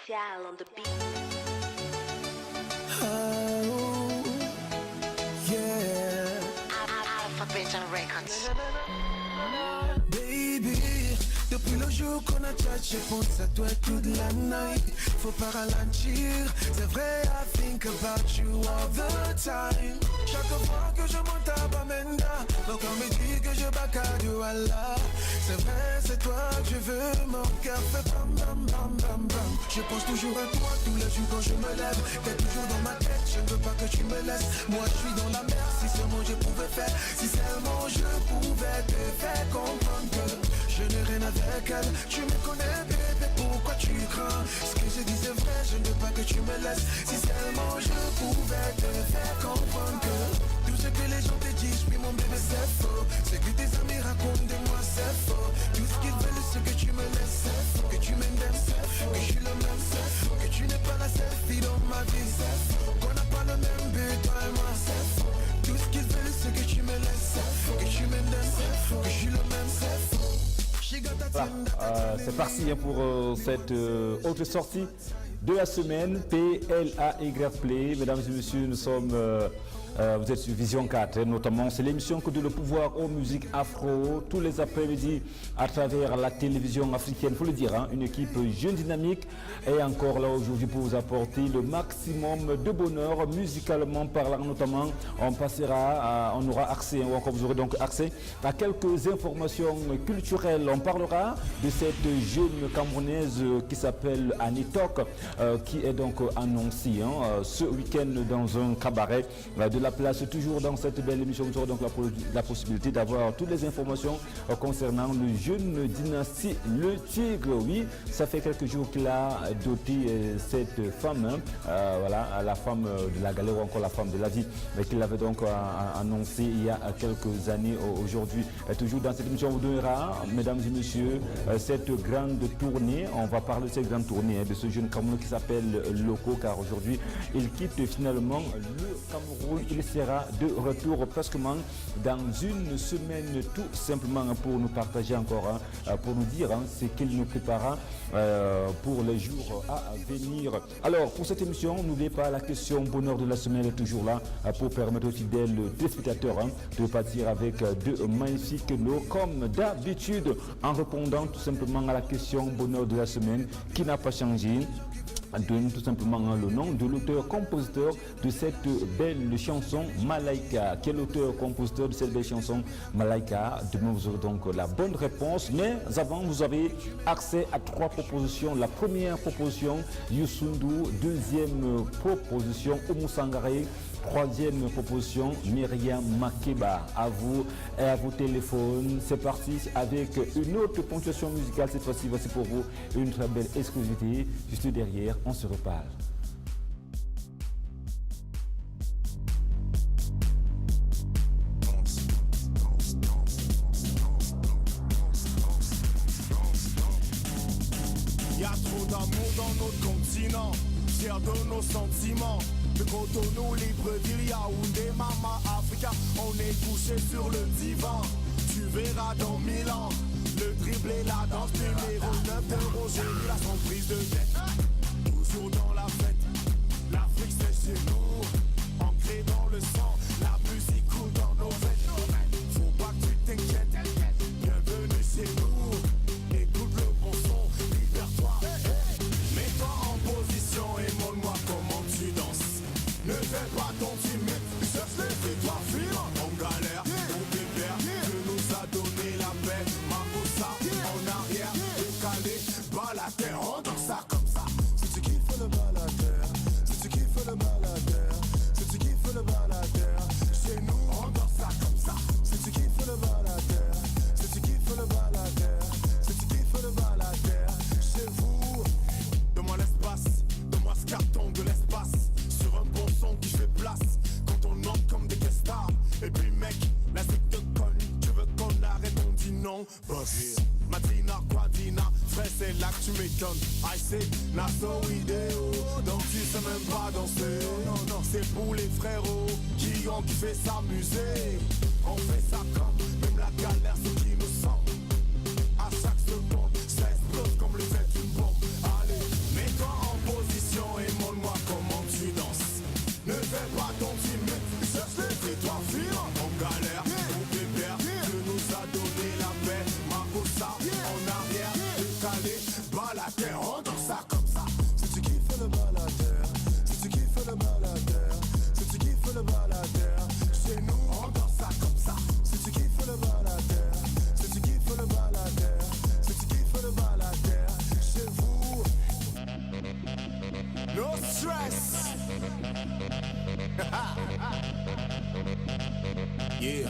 Spécial on the beat. Oh, yeah. Alphabet Records. Baby, depuis le jour qu'on a chat, je pense à toi toute la night. Faut pas ralentir, c'est vrai, I think about you all the time. Chaque fois que je monte à Bamenda, mon corps me dit que je bacade Allah. C'est vrai, c'est toi que je veux, mon cœur fait bam bam bam bam bam. Je pense toujours à toi tous les jours quand je me lève. T'es toujours dans ma tête, je ne veux pas que tu me laisses. Moi je suis dans la mer, si seulement je pouvais faire. Si seulement je pouvais te faire comprendre que je n'ai rien avec elle. Tu me connais bébé, pourquoi tu crains? Ce que je dis c'est vrai, je ne veux pas que tu me laisses. Si seulement je pouvais te faire comprendre que tout ce que les gens te disent, oui mon bébé c'est faux. Ce que tes amis racontent de moi c'est faux. Tout ce qu'ils veulent c'est que tu me laisses, c'est faux. Que tu m'aimes, c'est faux. Que je suis le même, c'est faux. Que tu n'es pas la seule fille dans ma vie, c'est faux. Qu'on n'a pas le même but, toi et moi, c'est faux. Tout ce qu'ils veulent c'est que tu me laisses, c'est faux. Que tu m'aimes, c'est faux. Que je suis le même, c'est faux. Voilà, c'est parti pour cette autre sortie de la semaine, PLAY Play. Mesdames et messieurs, nous sommes, vous êtes sur Vision 4, notamment. C'est l'émission que donne le pouvoir aux musiques afro, tous les après-midi à travers la télévision africaine, il faut le dire, hein, une équipe jeune dynamique est encore là aujourd'hui pour vous apporter le maximum de bonheur musicalement parlant, notamment. On passera, on aura accès, ou encore vous aurez donc accès à quelques informations culturelles. On parlera de cette jeune Camerounaise qui s'appelle Anitok, qui est donc annoncée ce week-end dans un cabaret de la place. Toujours dans cette belle émission, vous aurez donc la possibilité d'avoir toutes les informations concernant le jeune dynastie Le Tigre. Oui, ça fait quelques jours qu'il a doté cette femme, voilà, la femme de la galère ou encore la femme de la vie, mais qu'il avait donc annoncé il y a quelques années aujourd'hui. Toujours dans cette émission, on vous donnera, mesdames et messieurs, cette grande tournée. On va parler de cette grande tournée de ce jeune Camerounais qui s'appelle Loco, car aujourd'hui il quitte finalement le Cameroun. Il sera de retour pratiquement dans une semaine, tout simplement pour nous partager encore, pour nous dire ce qu'il nous prépara pour les jours à venir. Alors pour cette émission, n'oubliez pas la question bonheur de la semaine est toujours là pour permettre aux fidèles téléspectateurs de partir avec de magnifiques lots comme d'habitude, en répondant tout simplement à la question bonheur de la semaine qui n'a pas changé. Donne tout simplement le nom de l'auteur-compositeur de cette belle chanson Malaika. Quel auteur-compositeur de cette belle chanson Malaika? Demain vous aurez donc la bonne réponse, mais avant vous avez accès à 3 propositions. La première proposition, Youssou N'Dour. Deuxième proposition, Oumou Sangaré. Troisième proposition, Myriam Makeba. À vous et à vos téléphones. C'est parti avec une autre ponctuation musicale. Cette fois-ci, voici pour vous une très belle exclusivité. Juste derrière, on se reparle. Y a trop d'amour dans notre continent, fiers de nos sentiments. De Cotonou, Libreville, Yaoundé, Mama Africa, on est couché sur le divan. Tu verras dans 1000 ans, le dribble et la danse, numéro 9 de Roger, la sans prise de tête. Toujours dans la fête, l'Afrique c'est chez nous, ancré dans le sang, la musique coule dans nos veines. Faut pas que tu t'inquiètes, bienvenue chez nous, écoute le bon son, libère-toi. Mets-toi en position et montre-moi comment tu danses. Ne fais pas ton timide, cherche les étoiles filantes. En galère, mon pépère, Dieu nous a donné la paix. Makossa, en arrière, décalé, bas la terre, on danse ça comme ça. Si tu kiffes le baladeur, si tu kiffes le baladeur, si tu kiffes le baladeur, chez nous on danse ça comme ça. Si tu kiffes le baladeur, si tu kiffes le baladeur, si tu kiffes le baladeur, chez vous, donne-moi l'espace, donne-moi ce carton de l'espace. Sur un bon son qui fait place quand on entre comme des guest stars. Et puis mec, la zik te colle, tu veux qu'on arrête, on dit non. Boss, Matina, Quadina, frère c'est là que tu m'étonnes. I say, Naso idéo, donc tu sais même pas danser. Non, non, c'est pour les frérots qui ont kiffé s'amuser. On fait ça comme, même la galère c'est qui nous sent. À chaque seconde, ça explose comme le fait d'une bombe. Allez, mets-toi en Yeah.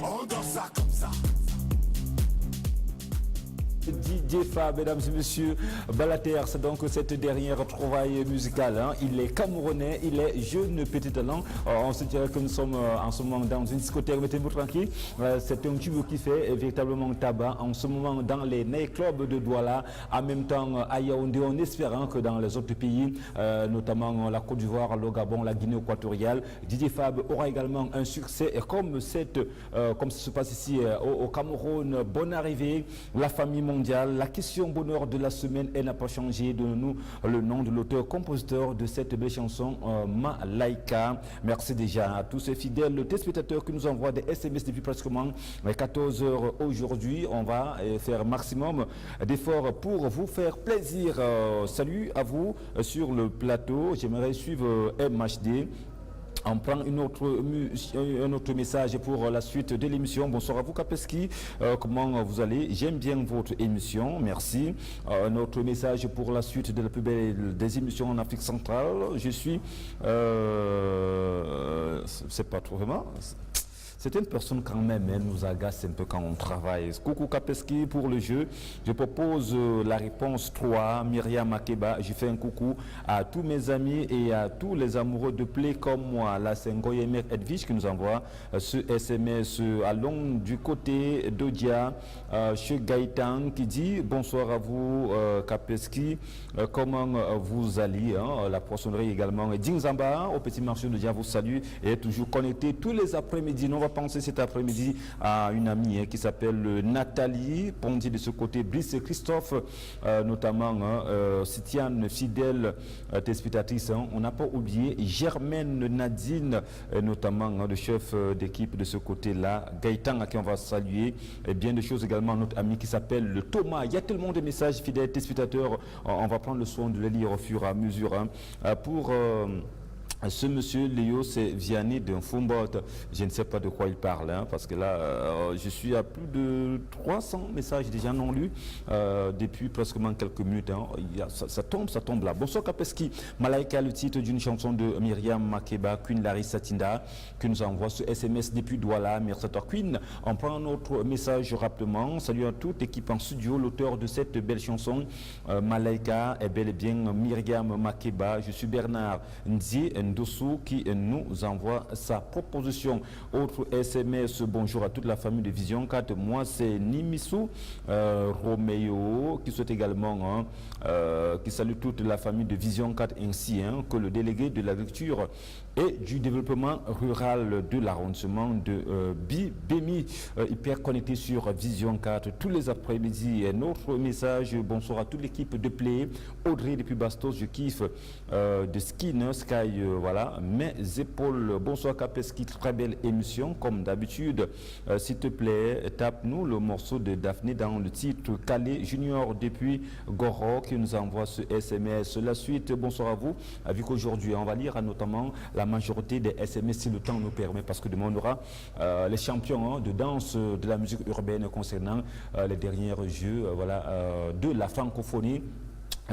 On danse ça comme ça. DJ Fab, mesdames et messieurs, Balater, c'est donc cette dernière trouvaille musicale. Hein. Il est camerounais, il est jeune petit talent. On se dirait que nous sommes en ce moment dans une discothèque, mettez-vous tranquille. C'est un tube qui fait véritablement tabac en ce moment dans les nightclubs de Douala, en même temps à Yaoundé, en espérant que dans les autres pays, notamment la Côte d'Ivoire, le Gabon, la Guinée équatoriale, DJ Fab aura également un succès comme ça se passe ici au Cameroun. Bonne arrivée, la famille mondiale. La question bonheur de la semaine, elle n'a pas changé. Donnez-nous le nom de l'auteur-compositeur de cette belle chanson, Malaika. Merci déjà à tous ces fidèles téléspectateurs qui nous envoient des SMS depuis pratiquement 14 heures aujourd'hui. On va faire maximum d'efforts pour vous faire plaisir. Salut à vous sur le plateau. J'aimerais suivre MHD. On prend un autre message pour la suite de l'émission. Bonsoir à vous, Kapeski. Comment vous allez? J'aime bien votre émission. Merci. Un autre message pour la suite de la plus belle des émissions en Afrique centrale. Je suis... c'est pas trop vraiment... Certaines personnes quand même nous agacent un peu quand on travaille. Coucou Kapeski pour le jeu. Je propose la réponse 3, Myriam Makeba. Je fais un coucou à tous mes amis et à tous les amoureux de play comme moi. Là, c'est Ngoyemer Edwige qui nous envoie ce SMS. Allons du côté d'Odia, chez Gaëtan qui dit bonsoir à vous Kapeski. Comment vous allez la poissonnerie également. Dingzamba au petit marché d'Odia vous salue et est toujours connecté tous les après-midi. On va penser cet après-midi à une amie qui s'appelle Nathalie Pondy de ce côté, Brice Christophe notamment, Sitiane fidèle téléspectatrice. On n'a pas oublié Germaine Nadine notamment le chef d'équipe de ce côté-là, Gaëtan à qui on va saluer, et bien de choses également notre ami qui s'appelle le Thomas. Il y a tellement de messages fidèles téléspectateurs, on va prendre le soin de les lire au fur et à mesure. Pour ce monsieur Léo, c'est Vianney d'un Foumbot. Je ne sais pas de quoi il parle, parce que là, je suis à plus de 300 messages déjà non lus depuis presque quelques minutes. Ça tombe là. Bonsoir Kapeski. Malaika, le titre d'une chanson de Myriam Makeba, Queen Larissa Tinda, qui nous envoie ce SMS depuis Douala. Merci à toi Queen. On prend un autre message rapidement. Salut à toute équipe en studio. L'auteur de cette belle chanson, Malaika, est bel et bien Myriam Makeba. Je suis Bernard Nzi Ndossou qui nous envoie sa proposition. Autre SMS, bonjour à toute la famille de Vision 4. Moi, c'est Nimissou Roméo qui souhaite également, qui salue toute la famille de Vision 4 ainsi que le délégué de l'agriculture et du développement rural de l'arrondissement de Bibémi, hyper connecté sur Vision 4 tous les après-midi. Un autre message, bonsoir à toute l'équipe de Play, Audrey depuis Bastos, je kiffe de Skin Sky, voilà, mes épaules. Bonsoir Kapeski, très belle émission comme d'habitude. S'il te plaît, tape-nous le morceau de Daphné dans le titre Calais Junior depuis Goro qui nous envoie ce SMS. La suite, bonsoir à vous, vu qu'aujourd'hui on va lire notamment la majorité des SMS si le temps nous permet, parce que demain on aura les champions de danse de la musique urbaine concernant les derniers jeux de la francophonie.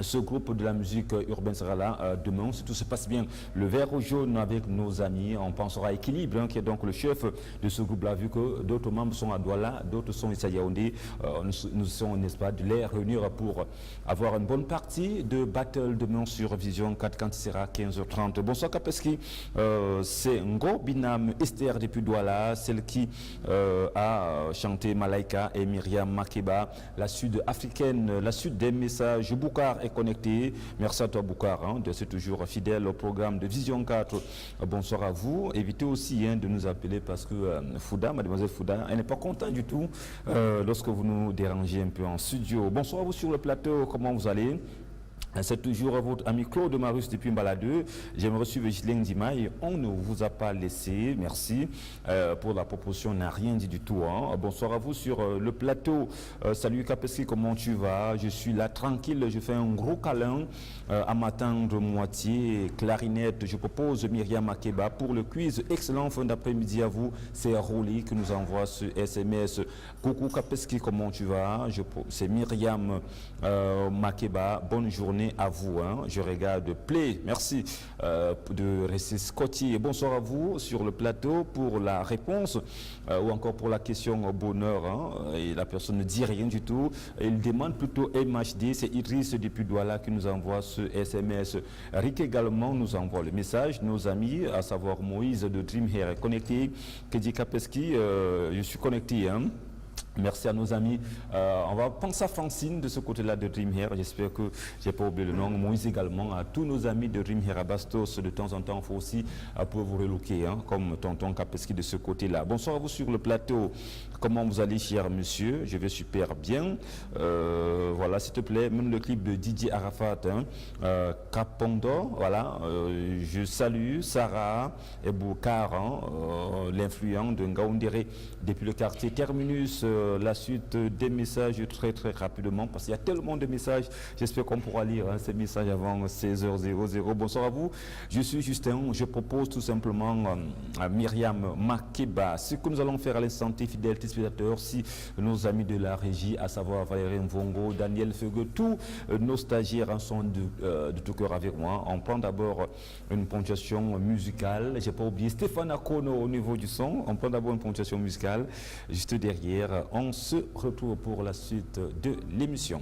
Ce groupe de la musique urbaine sera là demain, si tout se passe bien. Le vert jaune avec nos amis, on pensera à Équilibre, qui est donc le chef de ce groupe-là, vu que d'autres membres sont à Douala, d'autres sont ici à Yaoundé. Nous sommes, n'est-ce pas, de les réunir pour avoir une bonne partie de battle demain sur Vision 4 quand il sera 15h30. Bonsoir Kapeski, c'est Ngo Binam Esther depuis Douala, celle qui a chanté Malaika et Myriam Makeba, la sud-africaine, la suite des messages. Boukar est connecté. Merci à toi Boukar, c'est toujours fidèle au programme de Vision 4. Bonsoir à vous. Évitez aussi de nous appeler parce que Fouda, mademoiselle Fouda, elle n'est pas contente du tout lorsque vous nous dérangez un peu en studio. Bonsoir à vous sur le plateau, comment vous allez? C'est toujours votre ami Claude Marus depuis Mbaladeux. J'aimerais suivre Ghislaine Dimaye. On ne vous a pas laissé. Merci pour la proposition. On n'a rien dit du tout. Hein. Bonsoir à vous sur le plateau. Salut Kapeski, comment tu vas? Je suis là tranquille. Je fais un gros câlin à ma tendre moitié. Clarinette, je propose Myriam Makeba pour le quiz. Excellent fin d'après-midi à vous. C'est Roli qui nous envoie ce SMS. Coucou Kapeski, comment tu vas? C'est Myriam Makeba. Bonne journée à vous. Hein. Je regarde Play. Merci de rester Scotty. Et bonsoir à vous sur le plateau pour la réponse ou encore pour la question au bonheur. Hein. Et la personne ne dit rien du tout. Il demande plutôt MHD. C'est Idriss depuis Douala qui nous envoie ce SMS. Rick également nous envoie le message. Nos amis, à savoir Moïse de Dream Hair est connecté. Kedi Kapeski, je suis connecté. Hein. Merci à nos amis. On va penser à Francine de ce côté-là de Dream Hair. J'espère que je n'ai pas oublié le nom. Moïse également. À tous nos amis de Dream Hair à Bastos. De temps en temps, il faut aussi pour vous relooker, hein, comme tonton Kapeski de ce côté-là. Bonsoir à vous sur le plateau. Comment vous allez, cher monsieur? Je vais super bien. Voilà, s'il te plaît, même le clip de Didier Arafat, hein, Kapondo. Voilà, je salue Sarah Eboukar, hein, l'influent de Ngaoundéré depuis le quartier Terminus. La suite des messages très rapidement parce qu'il y a tellement de messages. J'espère qu'on pourra lire ces messages avant 16h00. Bonsoir à vous. Je suis Justin. Je propose tout simplement à Myriam Makeba. Ce que nous allons faire à l'instant, fidèles téléspectateurs, si nos amis de la régie, à savoir Valérie Mvongo, Daniel Feugue, tous nos stagiaires sont de tout cœur avec moi. On prend d'abord une ponctuation musicale. Je n'ai pas oublié Stéphane Akono au niveau du son. On prend d'abord une ponctuation musicale. Juste derrière, on se retrouve pour la suite de l'émission.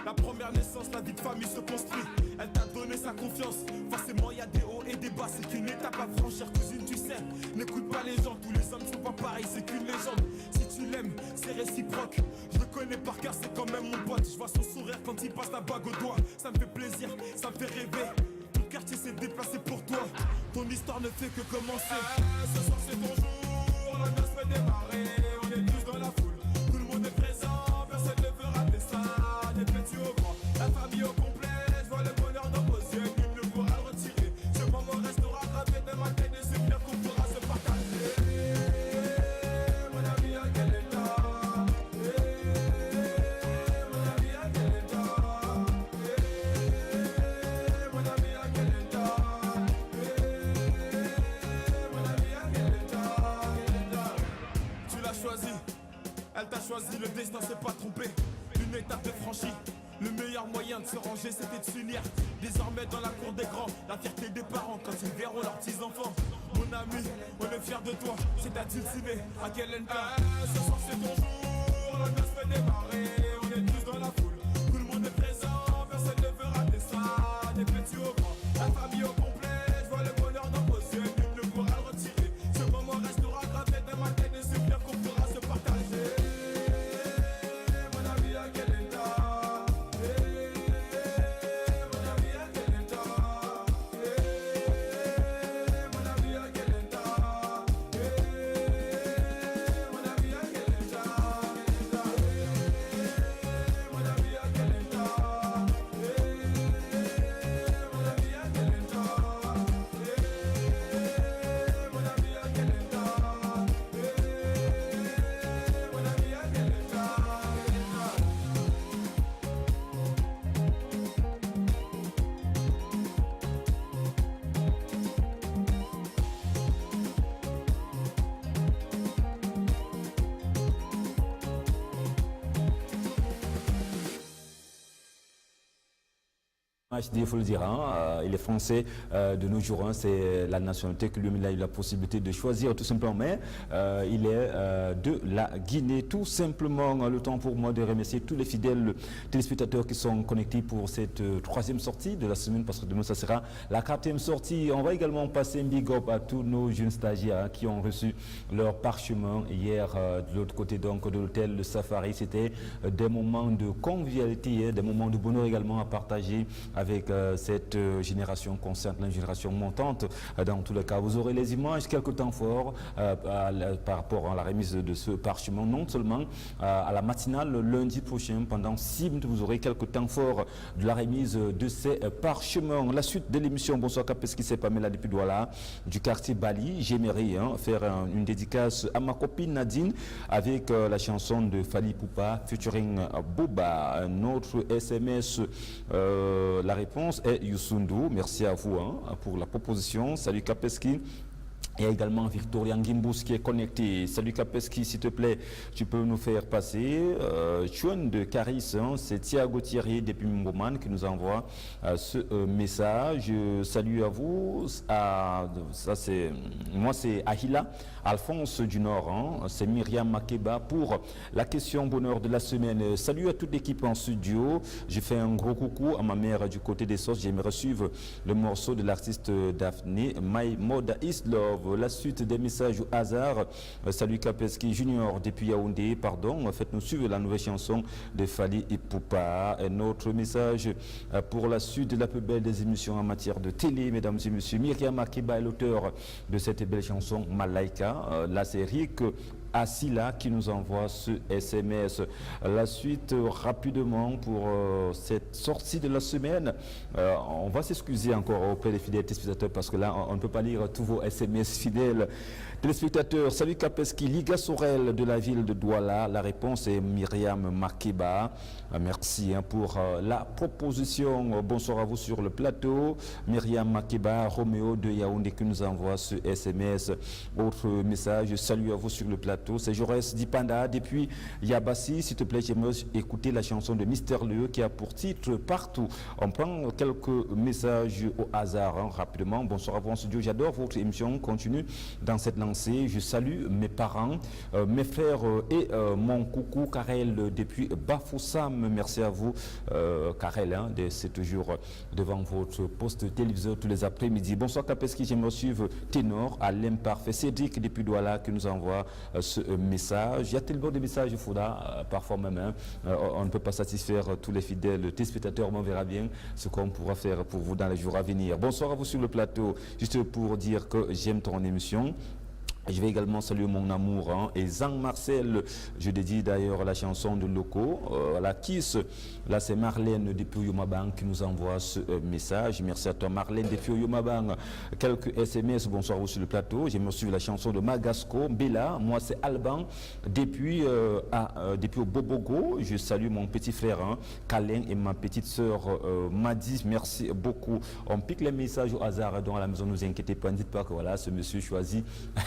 La première naissance, la vie de famille se construit. Elle t'a donné sa confiance. Forcément, il y a des hauts et des bas. C'est qu'une étape à franchir, cousine, tu sais. N'écoute pas les gens, tous les hommes sont pas pareils. C'est qu'une légende. Si tu l'aimes, c'est réciproque. Je le connais par cœur, c'est quand même mon pote. Je vois son sourire quand il passe la bague au doigt. Ça me fait plaisir, ça me fait rêver. Tout le quartier s'est déplacé pour toi. Ton histoire ne fait que commencer. Ce soir, c'est ton jour. La noce fait démarrer. On est tous dans la foule. Tout le monde est présent. Personne ne veut rater ça. Des petits au grand, la famille au complet. Je vois le bonheur dans vos yeux, nul ne pourra le retirer. Ce moment restera gravé dans ma tête et c'est bien qu'on pourra se partager. Mon ami, à quel état? Mon ami, à quel état? Mon ami, à quel état? Mon ami, à quel état? Tu l'as choisi, elle t'a choisi, le destin s'est pas trompé. Une étape de franchie, le meilleur moyen de se ranger c'était de s'unir. Désormais dans la cour des grands, la fierté des parents quand ils verront leurs petits enfants. Mon ami, on est fiers de toi, c'est ta dulcinée, à quel endroit? Ce soir c'est ton jour, la noce fait démarrer. On est tous dans la foule, tout le monde est présent. Personne ne veut rater ça, des petits au grand, la famille au complet. Je vois le bonheur dans vos yeux, nul ne pourra le retirer. Ce moment restera gravé dans ma tête et c'est bien qu'on pourra se partager. Il faut le dire, hein, il est français de nos jours, hein, c'est la nationalité que lui il a eu la possibilité de choisir tout simplement, mais il est de la Guinée tout simplement. Le temps pour moi de remercier tous les fidèles téléspectateurs qui sont connectés pour cette troisième sortie de la semaine, parce que demain ça sera la quatrième sortie. On va également passer un big up à tous nos jeunes stagiaires qui ont reçu leur parchemin hier de l'autre côté donc de l'hôtel Le Safari. C'était des moments de convivialité, des moments de bonheur également à partager avec cette génération consciente, la génération montante. Dans tous les cas, vous aurez les images quelques temps forts par rapport à la remise de ce parchemin. Non seulement à la matinale le lundi prochain, pendant 6 minutes, vous aurez quelques temps forts de la remise de ces parchemins. La suite de l'émission, bonsoir Kapeski, c'est Pamela depuis Douala, du quartier Bali. J'aimerais faire une dédicace à ma copine Nadine avec la chanson de Fali Poupa featuring Boba. Notre SMS, la réponse est Youssundou. Merci à vous pour la proposition. Salut Kapeski. Il y a également Victoria Ngimbous qui est connecté. Salut Kapeski, s'il te plaît, tu peux nous faire passer. Chouane de Caris, c'est Thiago Thierry depuis Mboman qui nous envoie ce message. Salut à vous. Moi c'est Ahila, Alphonse du Nord. C'est Myriam Makeba pour la question bonheur de la semaine. Salut à toute l'équipe en studio. Je fais un gros coucou à ma mère du côté des Sauces. J'aimerais suivre le morceau de l'artiste Daphné, My Moda Is Love. La suite des messages au hasard. Salut Kapeski Junior depuis Yaoundé, pardon. Faites-nous suivre la nouvelle chanson de Fali et Poupa. Un autre message pour la suite de la plus belle des émissions en matière de télé, mesdames et messieurs. Myriam Makeba est l'auteur de cette belle chanson Malaika. La série que Asila qui nous envoie ce SMS. La suite rapidement pour cette sortie de la semaine. On va s'excuser encore auprès des fidèles téléspectateurs parce que là on ne peut pas lire tous vos SMS fidèles téléspectateurs. Salut Kapeski, Liga Sorel de la ville de Douala. La réponse est Myriam Makeba. Merci pour la proposition. Bonsoir à vous sur le plateau. Myriam Makeba, Roméo de Yaoundé qui nous envoie ce SMS. Autre message, salut à vous sur le plateau. C'est Jaurès Dipanda depuis Yabassi. S'il te plaît, j'aimerais écouter la chanson de Mister Leu qui a pour titre Partout. On prend quelques messages au hasard rapidement. Bonsoir à vous en studio. J'adore votre émission. Continue dans cette lancée. Je salue mes parents, mes frères et mon coucou Karel depuis Bafoussam. Merci à vous Karel. C'est toujours devant votre poste téléviseur tous les après-midi. Bonsoir Kapeski. J'aimerais suivre Ténor à l'imparfait. Cédric depuis Douala qui nous envoie ce message. Il y a tellement de messages, il faudra parfois même, on ne peut pas satisfaire tous les fidèles téléspectateurs, mais on verra bien ce qu'on pourra faire pour vous dans les jours à venir. Bonsoir à vous sur le plateau, juste pour dire que j'aime ton émission. Je vais également saluer mon amour et Zang Marcel. Je dédie d'ailleurs la chanson de Loco, la Kiss. Là, c'est Marlène depuis Yomabang qui nous envoie ce message. Merci à toi, Marlène depuis Yomabang. Quelques SMS. Bonsoir vous sur le plateau. J'ai reçu la chanson de Magasco, Bella. Moi, c'est Alban depuis au Bobogo. Je salue mon petit frère Kalin et ma petite sœur Madi. Merci beaucoup. On pique les messages au hasard dans la maison. Ne vous inquiétez pas. Ne dites pas que voilà, ce monsieur choisit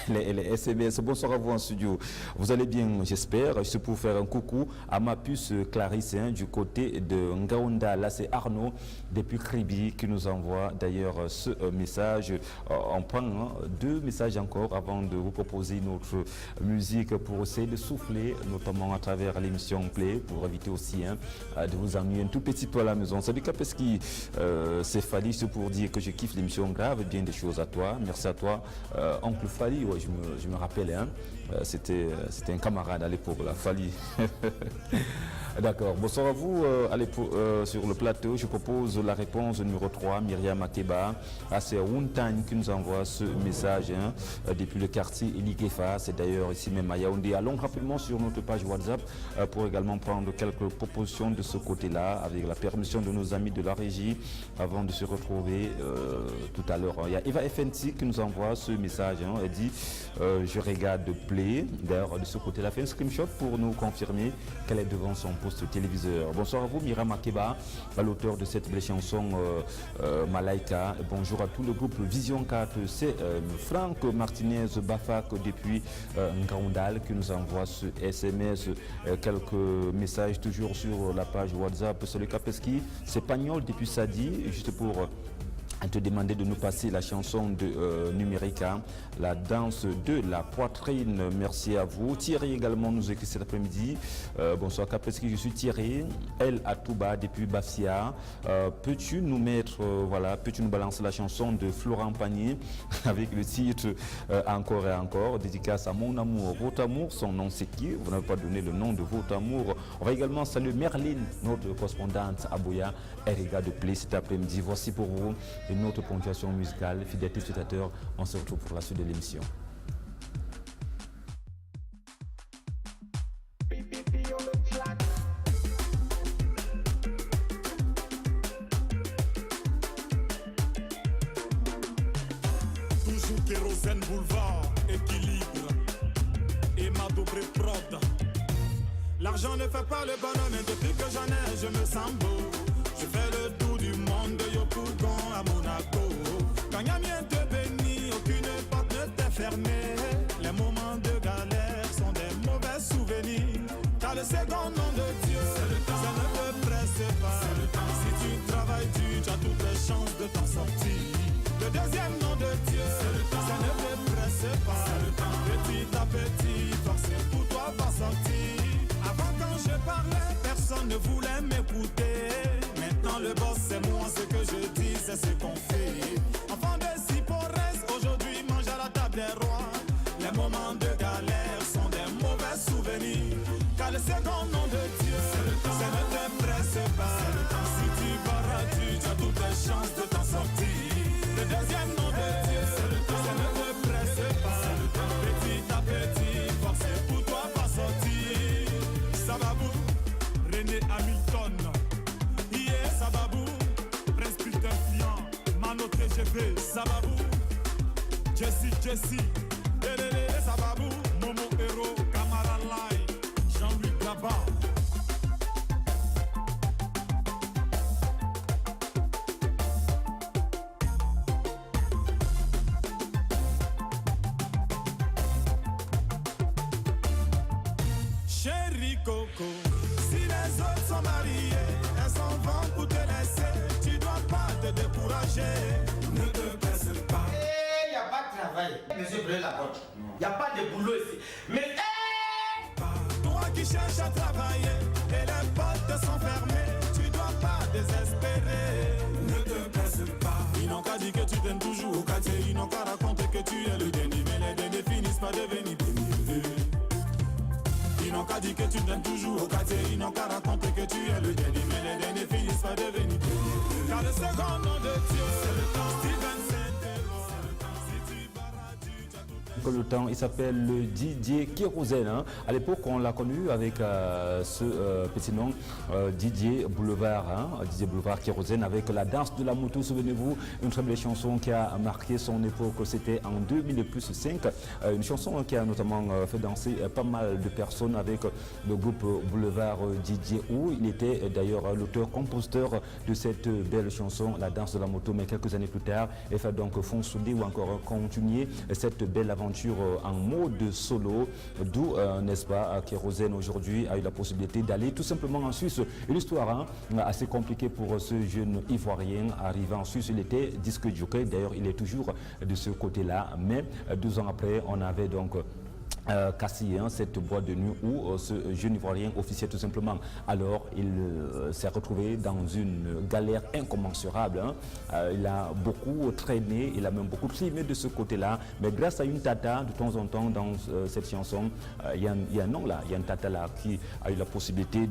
les SMS. Bonsoir à vous en studio. Vous allez bien, j'espère. Je pour faire un coucou à ma puce Clarisse du côté de Ngaonda. Là, c'est Arnaud depuis Kribi qui nous envoie d'ailleurs ce message. On prend 2 messages encore avant de vous proposer notre musique pour essayer de souffler, notamment à travers l'émission Play, pour éviter aussi de vous ennuyer un tout petit peu à la maison. Salut Kapeski, c'est Fali, c'est pour dire que je kiffe l'émission Grave, bien des choses à toi. Merci à toi, oncle Fali. Ouais, je me rappelle, c'était un camarade à l'époque, la Fali. D'accord. Bonsoir à vous sur le plateau. Je propose la réponse numéro 3, Myriam Makeba. C'est Wuntan qui nous envoie ce message depuis le quartier Elikefa. C'est d'ailleurs ici même à Yaoundé. Allons rapidement sur notre page WhatsApp pour également prendre quelques propositions de ce côté-là avec la permission de nos amis de la régie avant de se retrouver tout à l'heure. Il y a Eva FNT qui nous envoie ce message. Elle dit je regarde Play. D'ailleurs de ce côté-là, fait un screenshot pour nous confirmer qu'elle est devant son poste téléviseur. Bonsoir à vous, Mira Makeba, l'auteur de cette belle chanson Malaika. Bonjour à tout le groupe Vision 4. C'est Franck Martinez Bafak depuis Ngaoundal qui nous envoie ce SMS. Quelques messages toujours sur la page WhatsApp. C'est le Kapeski. C'est Pagnol depuis Sadi, juste pour te demander de nous passer la chanson de Numérica, la danse de la poitrine. Merci à vous. Thierry également nous écrit cet après-midi. Bonsoir Kapeski, je suis Thierry. El Atouba depuis Bafia. Peux-tu nous mettre, peux-tu nous balancer la chanson de Florent Pagny avec le titre Encore et encore, dédicace à mon amour, votre amour, son nom c'est qui? Vous n'avez pas donné le nom de votre amour. On va également saluer Merline, notre correspondante à Boya, Erika de Play cet après-midi. Voici pour vous une autre ponctuation musicale. Fidèles spectateurs, on se retrouve pour la suite de l'émission. Toujours Kérosène Boulevard, équilibre et ma double prod. L'argent ne fait pas le bonheur, mais depuis que j'en ai, je me sens beau. Je fais le tour du monde de Yopougon à Monaco. Quand Yamien te bénit, aucune porte ne t'est fermée. Les moments de galère sont des mauvais souvenirs. Car le second nom de Dieu, ça ne te presse pas. Si tu travailles dur, tu as toutes les chances de t'en sortir. Le deuxième nom de Dieu, ça ne te presse pas. Petit à petit, forcé pour toi va sortir. Avant quand je parlais, personne ne voulait m'écouter. Maintenant le boss c'est moi, ce que je dis c'est ce qu'on fait. Enfant de Siporès, aujourd'hui mange à la table des rois. Les moments de galère sont des mauvais souvenirs. Car le second nom de Dieu, ça ne te presse pas. Si tu vas tu as toutes les chances de t'en sortir. Le deuxième nom de Dieu, ça ne te presse pas. Petit à petit, forcé pour toi va sortir. Sababou, René Hamilton. Sababou, Prince Peter Fian, Mano TGV, Sababou, Jessie, Delele, Sababou, Momo Hero, Camara Lai, Jean-Louis Gaba. Chérie Coco, si les autres sont mariés, elles s'en vont pour te laisser. Tu dois pas te décourager. Ne te presse pas. Il n'y a pas de travail. Monsieur Brûle la porte. Il n'y a pas de boulot ici. Mais toi qui cherches à travailler et les portes sont fermées, tu dois pas désespérer. Ne te presse pas. Ils n'ont qu'à dire que tu t'aimes toujours au quartier. Ils n'ont qu'à raconter que tu es le dernier. Mais les derniers finissent par devenir premiers. Ils n'ont qu'à dire que tu t'aimes toujours au quartier. Ils n'ont qu'à raconter que tu es le dernier. Mais les derniers finissent par devenir premiers. Car le second nom de Dieu, c'est le temps. Steven Saint-Héros, c'est le temps. Si tu barras, tu as tout. Le temps, il s'appelle Didier Kérosène. Hein. À l'époque, on l'a connu avec ce petit nom, Didier Boulevard. Hein. Didier Boulevard Kérosène avec la danse de la moto. Souvenez-vous, une très belle chanson qui a marqué son époque. C'était en 2005. Une chanson qui a notamment fait danser pas mal de personnes avec le groupe Boulevard Didier, où il était d'ailleurs l'auteur-compositeur de cette belle chanson, la danse de la moto. Mais quelques années plus tard, il fait donc fond soudé ou encore continuer cette belle aventure en mode solo, d'où, n'est-ce pas, Kérosène aujourd'hui a eu la possibilité d'aller tout simplement en Suisse. Une histoire assez compliquée pour ce jeune Ivoirien. Arrivé en Suisse, il était disque jockey, d'ailleurs il est toujours de ce côté-là, mais 2 ans après, on avait donc Cassis, cette boîte de nuit où ce jeune Ivoirien officiait tout simplement. Alors il s'est retrouvé dans une galère incommensurable. Il a beaucoup traîné, il a même beaucoup trimé de ce côté-là, mais grâce à une tata, de temps en temps dans cette chanson, il y a un nom là, il y a une tata là qui a eu la possibilité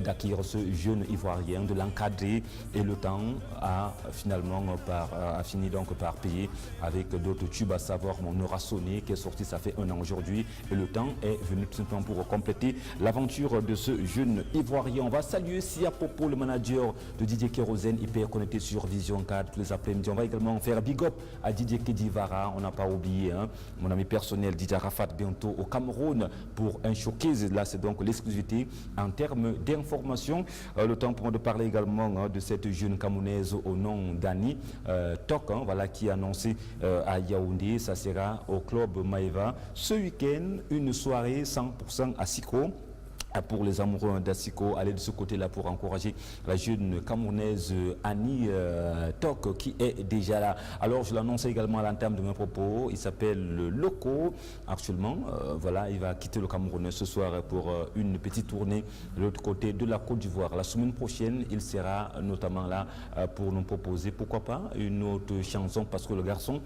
d'acquérir ce jeune Ivoirien, de l'encadrer, et le temps a finalement fini donc par payer avec d'autres tubes, à savoir Mon Aura Sonné qui est sorti, ça fait 1 an aujourd'hui et le temps est venu tout simplement pour compléter l'aventure de ce jeune Ivoirien. On va saluer Sia Popo, le manager de Didier Kérosène, hyper connecté sur Vision 4 tous les après-midi. On va également faire big up à Didier Kedivara, on n'a pas oublié, hein, mon ami personnel Didier Arafat, bientôt au Cameroun pour un showcase. Là, c'est donc l'exclusivité en termes d'information. Le temps pour moi de parler également de cette jeune Camerounaise au nom d'Annie Tok, voilà, qui a annoncé à Yaoundé, ça sera au club Maïva ce week-end, une soirée 100% à Siko. Pour les amoureux d'Assiko, aller de ce côté-là pour encourager la jeune Camerounaise Annie Tok qui est déjà là. Alors je l'annonce également à l'entame de mes propos, il s'appelle Loco actuellement, voilà, il va quitter le Cameroun ce soir pour une petite tournée de l'autre côté de la Côte d'Ivoire. La semaine prochaine, il sera notamment là pour nous proposer, pourquoi pas, une autre chanson, parce que le garçon,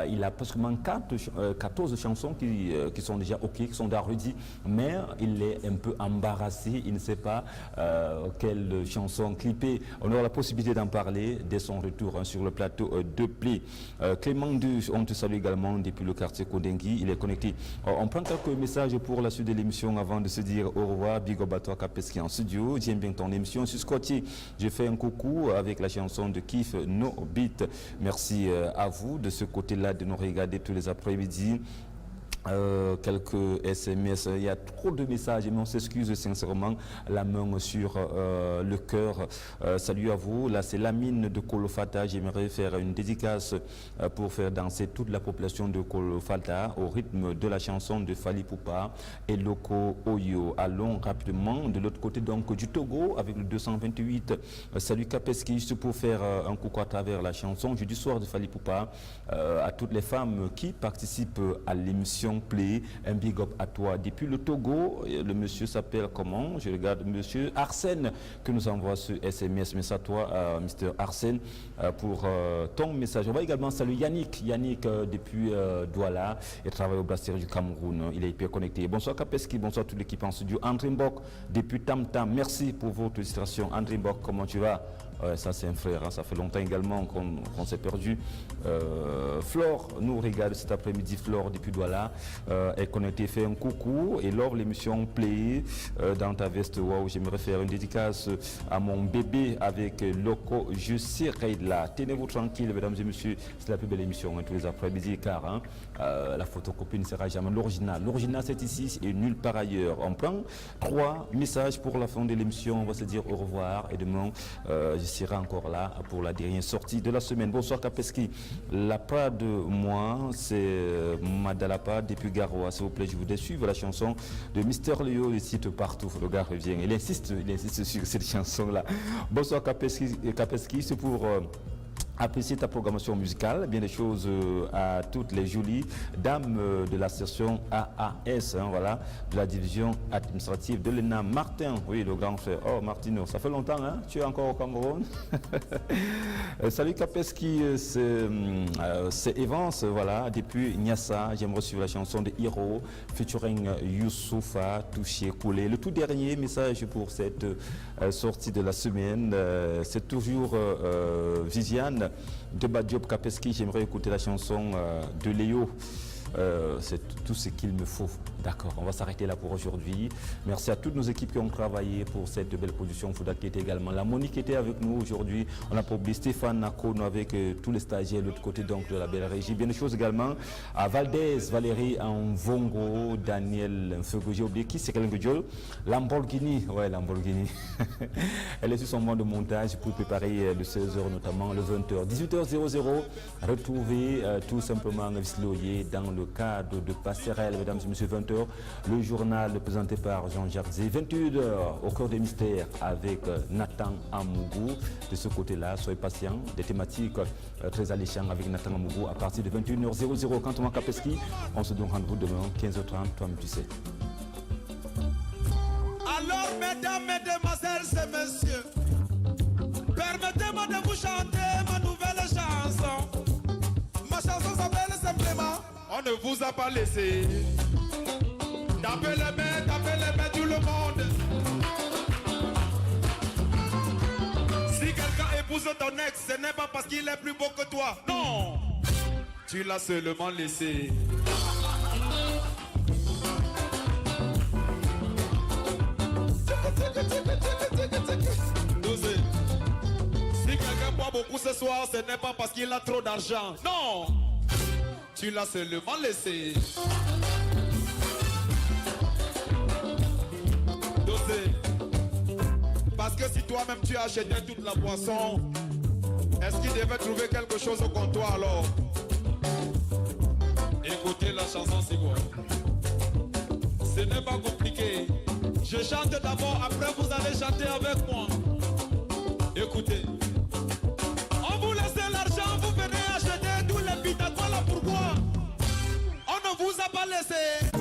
il a pratiquement 14 chansons qui sont déjà ok, qui sont déjà ready, mais il est un peu embarrassé, il ne sait pas quelle chanson clipper. On aura la possibilité d'en parler dès son retour sur le plateau de Play. Clément Duch, on te salue également depuis le quartier Kodengui, il est connecté. On prend quelques messages pour la suite de l'émission avant de se dire au revoir. Big up à toi Kapeski en studio, j'aime bien ton émission. Je suis scotché, j'ai fait un coucou avec la chanson de Kif No Beat. Merci à vous de ce côté-là de nous regarder tous les après-midi. Quelques SMS, il y a trop de messages, mais on s'excuse sincèrement, la main sur le cœur. Salut à vous, là c'est Lamine de Kolofata, j'aimerais faire une dédicace pour faire danser toute la population de Kolofata au rythme de la chanson de Fali Poupa et Loco Oyo. Allons rapidement de l'autre côté donc du Togo avec le 228. Salut Kapeski, juste pour faire un coucou à travers la chanson jeudi soir de Fali Poupa à toutes les femmes qui participent à l'émission Play, un big up à toi. Depuis le Togo, le monsieur s'appelle comment? Je regarde monsieur Arsène que nous envoie ce SMS. Mais à toi, Mr. Arsène, pour ton message. On va également saluer Yannick. Yannick depuis Douala, il travaille au brasserie du Cameroun. Il est hyper connecté. Bonsoir Kapeski, bonsoir toute l'équipe en studio. André Mbok depuis Tam Tam. Merci pour votre illustration. André Mbok, comment tu vas? Ça c'est un frère, hein. Ça fait longtemps également qu'on s'est perdu. Flore nous regarde cet après-midi. Flore depuis Douala est connectée, fait un coucou. Et lors de l'émission Play dans ta veste, waouh, j'aimerais faire une dédicace à mon bébé avec Loco. Je serai là. Tenez-vous tranquille, mesdames et messieurs. C'est la plus belle émission tous les après-midi car la photocopie ne sera jamais l'original. L'original c'est ici et nulle part ailleurs. On prend 3 messages pour la fin de l'émission. On va se dire au revoir et demain je serai encore là pour la dernière sortie de la semaine. Bonsoir Kapeski. La part de moi, c'est Madalapa depuis Garoua. S'il vous plaît, je voudrais suivre la chanson de Mister Léo, il cite partout. Le gars revient. Il insiste sur cette chanson-là. Bonsoir Kapeski, c'est pour apprécier ta programmation musicale, bien des choses à toutes les jolies dames de la session AAS, hein, voilà, de la division administrative de l'ENA. Martin, oui, le grand frère. Oh, Martino, ça fait longtemps, hein? Tu es encore au Cameroun? Salut Kapeski, c'est Evans, voilà, depuis Nyassa. J'aimerais suivre la chanson de Hiro, featuring Youssoufa, Touché, Koulé. Le tout dernier message pour cette sortie de la semaine, c'est toujours Viviane de Badiop Kapeski. J'aimerais écouter la chanson de Léo. C'est tout ce qu'il me faut. D'accord, on va s'arrêter là pour aujourd'hui. Merci à toutes nos équipes qui ont travaillé pour cette belle production. Fouda qui était également là. Monique était avec nous aujourd'hui. On a publié Stéphane Nakono avec tous les stagiaires de l'autre côté donc de la belle régie. Bien des choses également à Valdez, Valérie en Vongo, Daniel Fego. J'ai oublié qui c'est Kellen Gujol. Lamborghini, ouais Lamborghini. Elle est sur son mode de montage pour préparer le 16h notamment, le 20h. 18h00, retrouvez tout simplement Visloyer dans le cadre de Passerelle, mesdames et messieurs, 20h. Le journal présenté par Jean-Jacques Zé, 21h au cœur des mystères avec Nathan Amougou. De ce côté-là, soyez patients, des thématiques très alléchantes avec Nathan Amougou à partir de 21h00. Quant à moi, Kapeski, on se donne rendez-vous demain, 15h30, toi-même tu sais. Alors, mesdames, mesdemoiselles et messieurs, permettez-moi de vous chanter ma nouvelle chanson. Ma chanson s'appelle simplement On ne vous a pas laissé. Tapez les mains tout le monde. Si quelqu'un épouse ton ex, ce n'est pas parce qu'il est plus beau que toi. Non, tu l'as seulement laissé ce soir, ce n'est pas parce qu'il a trop d'argent. Non, tu l'as seulement laissé. Dosé. Parce que si toi-même tu as acheté toute la boisson, est-ce qu'il devait trouver quelque chose au comptoir alors? Écoutez la chanson, c'est quoi? Ce n'est pas compliqué. Je chante d'abord, après vous allez chanter avec moi. Écoutez. On vous laisse l'argent, vous venez acheter tous les pitacos là, pourquoi? On ne vous a pas laissé.